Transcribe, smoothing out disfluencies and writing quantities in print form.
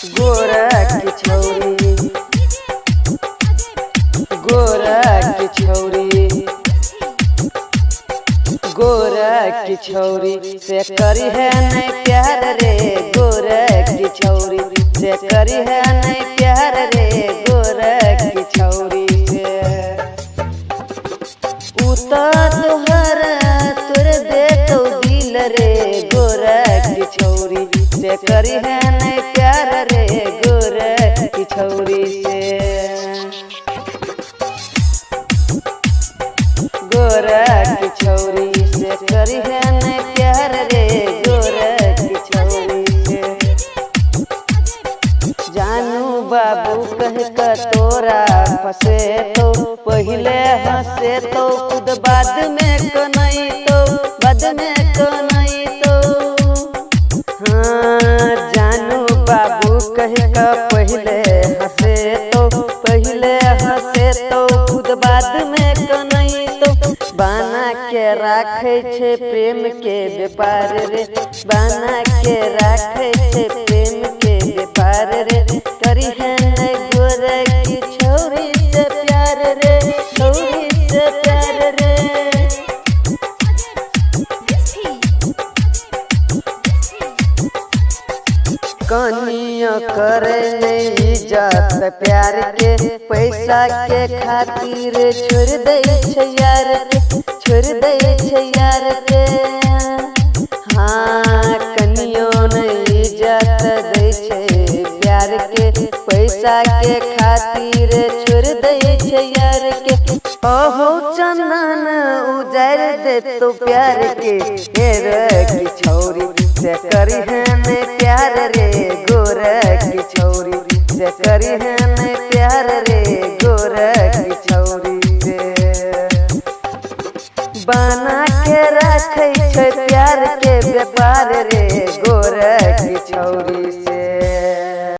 गोरा की छौरी, गोरा की छौरी, गोरा की छौरी से करी है नहीं प्यार रे, गोरा की छौरी से करी है नहीं प्यार रे, गोरा की छौरी से उता तोहरा तोर दे तो दिल रे, गोरा की छौरी से करी है नहीं प्यार रे, गोरा की छौरी से गोरा की छौरी से करी है नहीं प्यार रे, गोरा की छौरी से जानू बाबू कह का तोरा फसे तो पहले हंसे तो खुद बाद में कनई तो बाद में कनई तो हाँ जानू बाबू कह का पहले हंसे तो पहले हंसे तो खुद बाद में कनई तो बना के राखे छे प्रेम के व्यापार रे, बना के राखे छे प्रेम के व्यापार रे, करी है नहीं गोरा की छौरी से प्यार रे, छौरी से प्यार रे कनिया करे नहीं इज्जत प्यार के पैसा के खातिर छोड़ दे छै यार के, छोड़ दे छै यार के हाँ कनियो नहीं इज्जत दे छै प्यार के पैसा के खातिर छोड़ दे छै यार के ओहो चंदन उजाड़ दे तो प्यार के गोरा की छौरी से करी है नहीं प्यार रे, गोरा की छौरी से करी है नहीं प्यार रे, गोरा की छौरी से बना के रखे छै प्यार के व्यापार रे, गोरा की छौरी से।